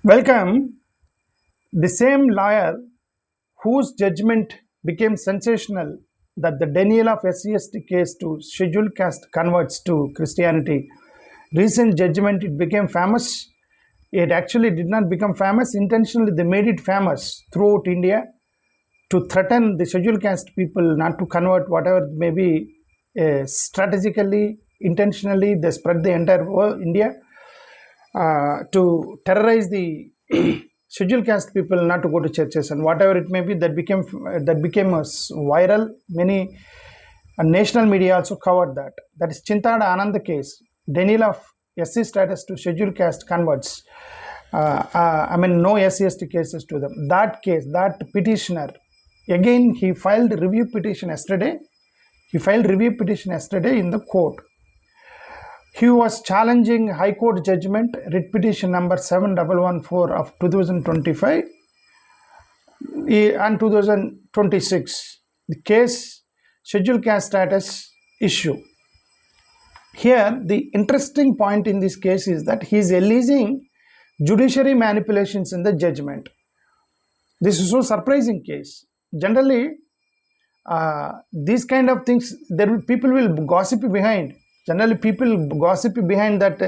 Welcome. The same lawyer whose judgment became sensational that the denial of SC/ST case to scheduled caste converts to Christianity. Recent judgment, it became famous. It actually did not become famous. Intentionally, they made it famous throughout India to threaten the scheduled caste people not to convert, whatever may be. Strategically, intentionally, they spread the entire world, India, to terrorize the scheduled caste people not to go to churches and whatever it may be. That became viral. Many national media also covered that. That is Chintada Anand case, denial of SC status to scheduled caste converts. No SC/ST cases to them. That case, that petitioner, again he filed review petition yesterday. He filed review petition yesterday in the court. He was challenging High Court judgment, writ petition number 7114 of 2025 and 2026. The case scheduled caste status issue. Here, the interesting point in this case is that he is alleging judiciary manipulations in the judgment. This is so surprising case. Generally, these kind of things, people will gossip behind. Generally, people gossip behind that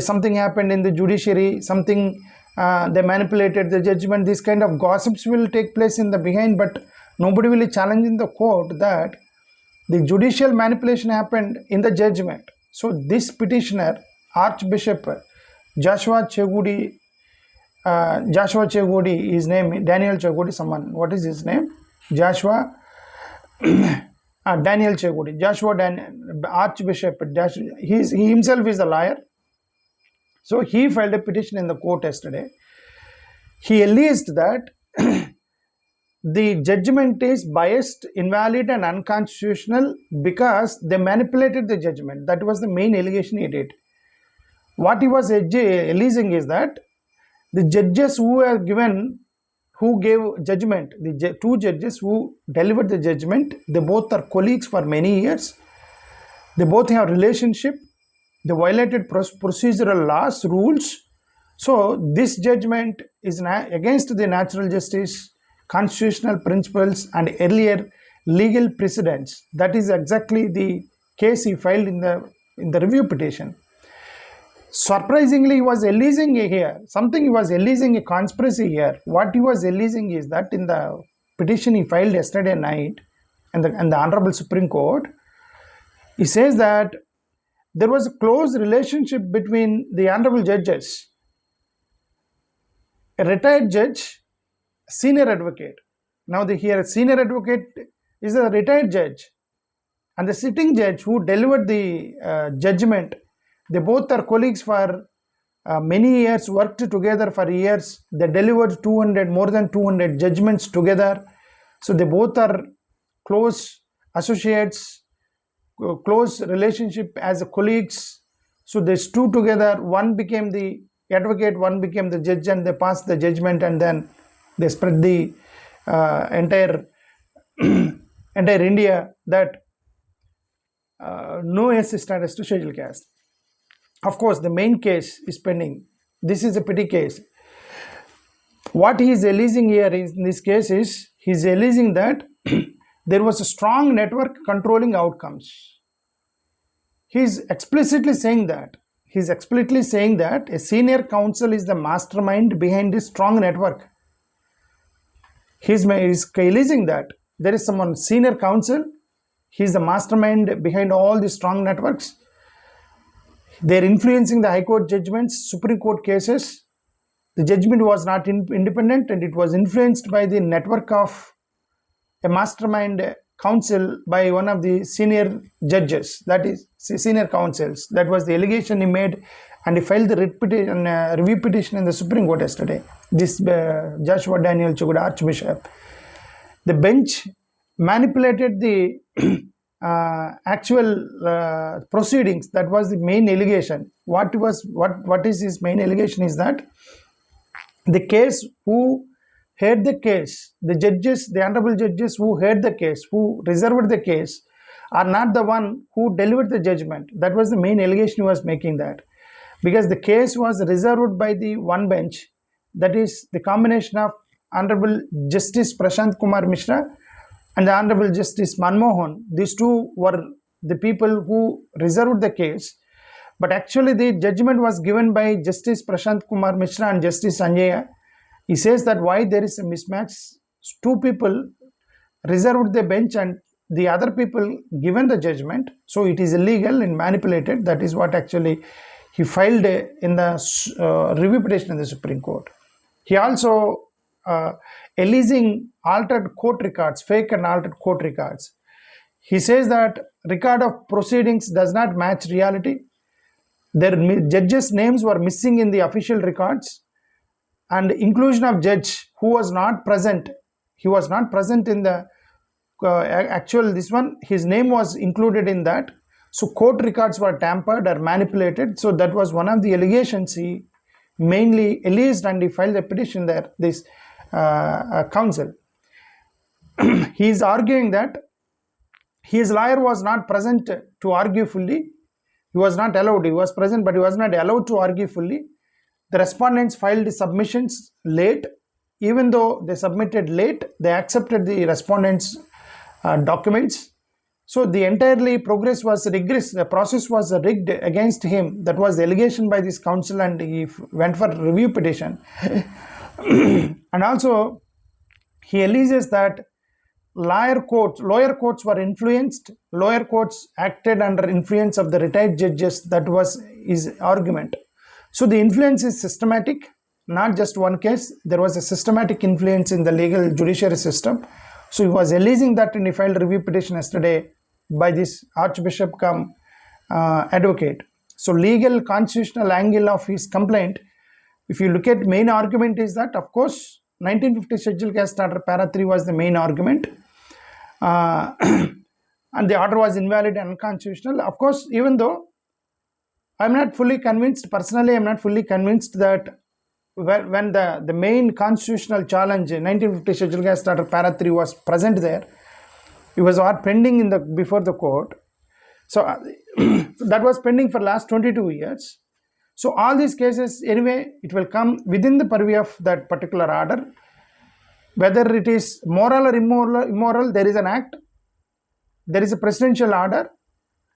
something happened in the judiciary, something they manipulated the judgment. This kind of gossips will take place in the behind, but nobody will challenge in the court that the judicial manipulation happened in the judgment. So this petitioner, Archbishop Joshua Chegudi, his name, Daniel Chegudi, someone, what is his name? Joshua Daniel Chegudi, Archbishop, he himself is a lawyer. So he filed a petition in the court yesterday. He alleged that the judgment is biased, invalid and unconstitutional because they manipulated the judgment. That was the main allegation he did. What he was alleging is that the judges who gave judgment, the two judges who delivered the judgment, they both are colleagues for many years. They both have relationship. They violated procedural laws, rules. So this judgment is against the natural justice, constitutional principles and earlier legal precedents. That is exactly the case he filed in the review petition. Surprisingly, he was alleging here something. He was alleging a conspiracy here. What he was alleging is that in the petition he filed yesterday night and the Honorable Supreme Court, he says that there was a close relationship between the honorable judges, a retired judge, senior advocate. Now here senior advocate is a retired judge and the sitting judge who delivered the judgment. They both are colleagues for many years, worked together for years. They delivered more than 200 judgments together. So they both are close associates, close relationship as colleagues. So they stood together. One became the advocate, one became the judge, and they passed the judgment, and then they spread the entire India that no SC status to scheduled caste. Of course, the main case is pending. This is a petty case. What he is alleging here in this case is, he is alleging that there was a strong network controlling outcomes. He is explicitly saying that. He is explicitly saying that a senior counsel is the mastermind behind this strong network. He is alleging that there is someone, senior counsel, he is the mastermind behind all these strong networks. They are influencing the High Court judgments, Supreme Court cases. The judgment was not independent and it was influenced by the network of a mastermind counsel by one of the senior judges, that is senior counsels. That was the allegation he made, and he filed the review petition in the Supreme Court yesterday. This Joshua Daniel Chegudi, Archbishop. The bench manipulated the actual proceedings. That was the main allegation. What is his main allegation is that the case who heard the case, the honorable judges who heard the case, who reserved the case, are not the one who delivered the judgment. That was the main allegation he was making, that because the case was reserved by the one bench that is the combination of Honorable Justice Prashant Kumar Mishra and the Honorable Justice Manmohan. These two were the people who reserved the case, but actually the judgment was given by Justice Prashant Kumar Mishra and Justice Sanjaya. He says that why there is a mismatch. Two people reserved the bench and the other people given the judgment, so it is illegal and manipulated. That is what actually he filed in the review petition in the Supreme Court. He also releasing altered court records, fake and altered court records. He says that record of proceedings does not match reality. Their judges' names were missing in the official records, and inclusion of judge who was not present. He was not present in the actual this one. His name was included in that. So court records were tampered or manipulated. So that was one of the allegations he mainly alleged, and he filed a petition there. This counsel. He is arguing that his lawyer was not present to argue fully. He was not allowed. He was present, but he was not allowed to argue fully. The respondents filed submissions late. Even though they submitted late, they accepted the respondents' documents. So the entirely progress was regress. The process was rigged against him. That was the allegation by this counsel, and he went for review petition. And also, he alleges that lower courts were influenced. Lower courts acted under influence of the retired judges. That was his argument. So the influence is systematic, not just one case. There was a systematic influence in the legal judiciary system. So he was alleging that, and he filed a review petition yesterday by this Archbishop cum advocate. So legal constitutional angle of his complaint, if you look at main argument, is that of course 1950 Schedule Caste Order Para 3 was the main argument, and the order was invalid and unconstitutional. Of course, even though I'm not fully convinced, personally I'm not fully convinced that when the main constitutional challenge in 1950 Schedule Caste Order Para 3 was present there, it was all pending in before the court. So that was pending for last 22 years. So all these cases, anyway, it will come within the purview of that particular order. Whether it is moral or immoral, there is an act, there is a presidential order.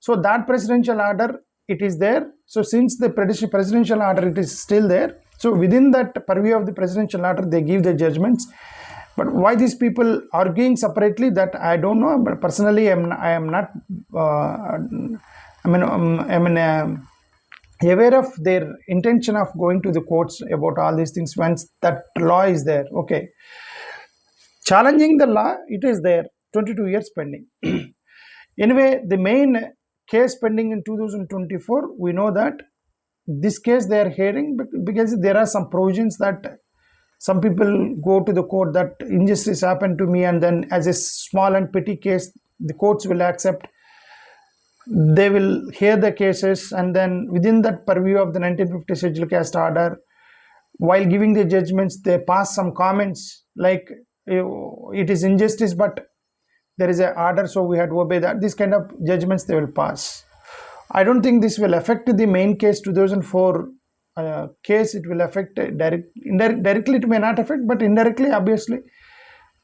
So that presidential order, it is there. So since the presidential order, it is still there. So within that purview of the presidential order, they give the judgments. But why these people arguing separately, that I don't know. But personally, I am not. Aware of their intention of going to the courts about all these things once that law is there. Okay, challenging the law, it is there. 22 years pending. Anyway, the main case pending in 2024, we know that this case they are hearing because there are some provisions that some people go to the court that injustice happened to me, and then as a small and petty case, the courts will accept. They will hear the cases, and then within that purview of the 1950 Schedule Caste Order, while giving the judgments, they pass some comments like it is injustice, but there is an order, so we had to obey that. These kind of judgments they will pass. I don't think this will affect the main case 2004 case. It will affect directly. It may not affect, but indirectly, obviously,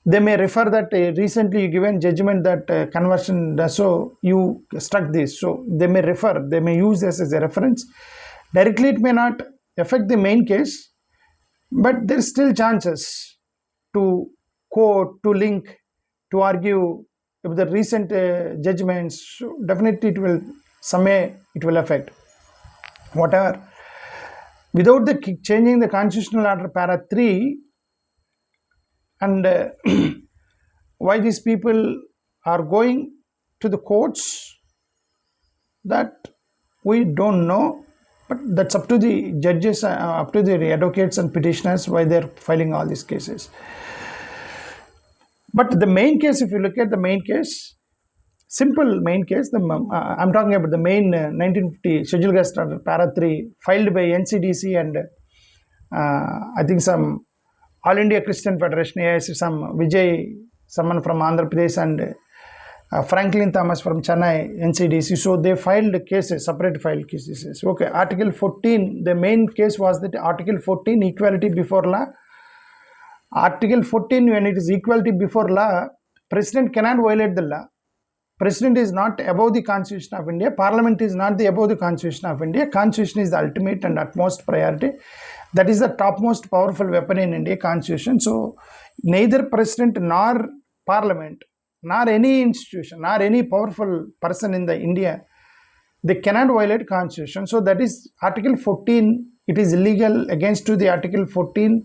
they may refer that recently you given judgment that conversion, so you struck this. So they may refer, they may use this as a reference. Directly, it may not affect the main case, but there is still chances to quote, to link, to argue with the recent judgments. So definitely, it will some way it will affect whatever. Without the changing the constitutional order Para 3, and why these people are going to the courts, that we don't know, but that's up to the judges, up to the advocates and petitioners why they're filing all these cases. But the main case, if you look at the main case, simple main case, I'm talking about the main 1950 Schedule Caste Order Para 3 filed by NCDC and I think some All India Christian Federation, AIC, some Vijay, someone from Andhra Pradesh, and Franklin Thomas from Chennai, NCDC. So they filed cases, separate filed cases. Okay, Article 14, the main case was that Article 14, equality before law. Article 14, when it is equality before law, President cannot violate the law. President is not above the Constitution of India. Parliament is not above the Constitution of India. Constitution is the ultimate and utmost priority. That is the topmost powerful weapon in India, Constitution. So neither President nor Parliament, nor any institution, nor any powerful person in the India, they cannot violate Constitution. So that is Article 14. It is illegal against to the Article 14.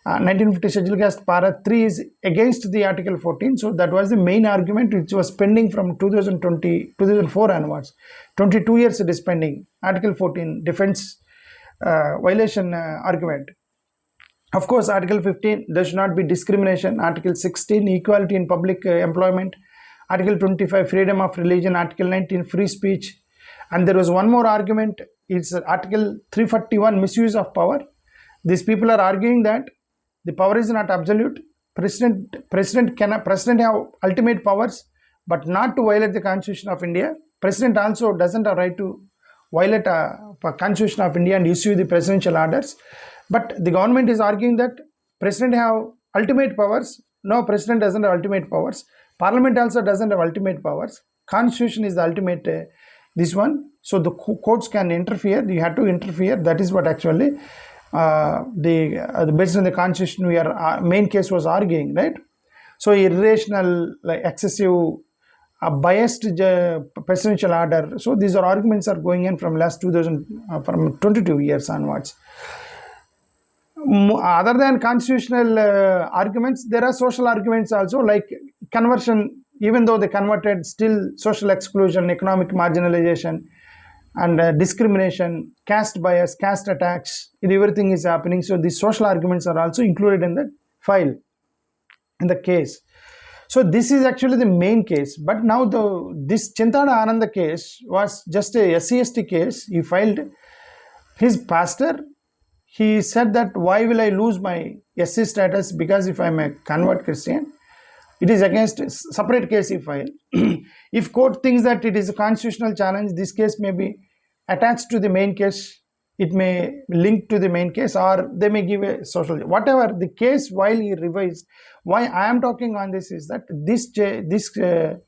1950 Schedule Caste Para 3 is against the Article 14. So that was the main argument which was pending from 2004 onwards. 22 years it is pending. Article 14 defense violation argument. Of course, Article 15, there should not be discrimination. Article 16, equality in public employment. Article 25, freedom of religion. Article 19, free speech. And there was one more argument. It's Article 341, misuse of power. These people are arguing that the power is not absolute. President have ultimate powers, but not to violate the Constitution of India. President also doesn't have right to violate a Constitution of India and issue the presidential orders. But the government is arguing that President have ultimate powers. No, President doesn't have ultimate powers. Parliament also doesn't have ultimate powers. Constitution is the ultimate this one. So the courts can interfere. You have to interfere. That is what actually based on the Constitution, main case was arguing, right? So irrational, like excessive, biased presidential order. So these are arguments are going in from last from 22 years onwards. Other than constitutional arguments, there are social arguments also, like conversion. Even though they converted, still social exclusion, economic marginalization, and discrimination, caste bias, caste attacks, everything is happening. So these social arguments are also included in the file, in the case. So this is actually the main case. But now this Chintada Ananda case was just a SCST case. He filed his pastor. He said that why will I lose my SC status because if I'm a convert Christian? It is against a separate case he filed. If court thinks that it is a constitutional challenge, this case may be attached to the main case. It may link to the main case, or they may give a social, whatever the case. While he revised, why I am talking on this is that this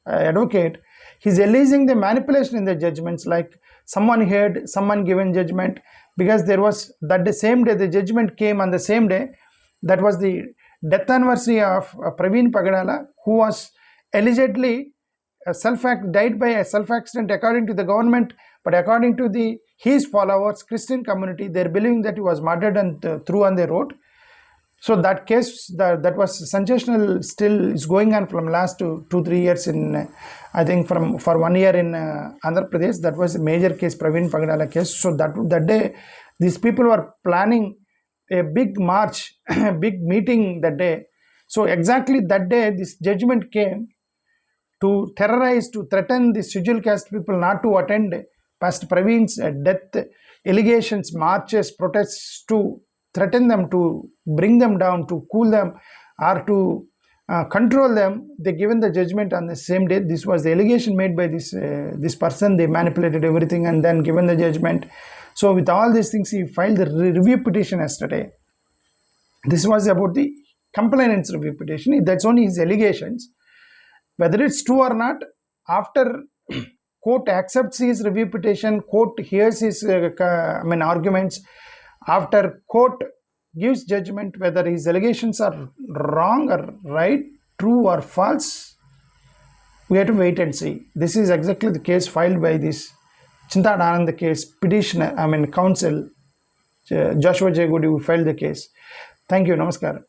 advocate, he's alleging the manipulation in the judgments, like someone heard, someone given judgment, because there was that the same day the judgment came on the same day. That was the death anniversary of Praveen Pagadala, who was allegedly died by a self-accident according to the government, but according to his followers, Christian community, they're believing that he was murdered and threw on the road. So that case, that was sensational, still is going on from last 2-3 years in, I think for 1 year in Andhra Pradesh. That was a major case, Praveen Pagadala case. So that day, these people were planning a big march, a big meeting that day. So exactly that day, this judgment came to terrorize, to threaten the scheduled caste people not to attend Pastor Praveen's death allegations, marches, protests, to threaten them, to bring them down, to cool them, or to control them. They given the judgment on the same day. This was the allegation made by this person. They manipulated everything and then given the judgment. So with all these things, he filed the review petition yesterday. This was about the complainant's review petition. That's only his allegations. Whether it's true or not, after court accepts his review petition, court hears his arguments, after court gives judgment whether his allegations are wrong or right, true or false, we have to wait and see. This is exactly the case filed by this Chintada Ananda case petitioner, counsel, Joshua J. Goody, who filed the case. Thank you. Namaskar.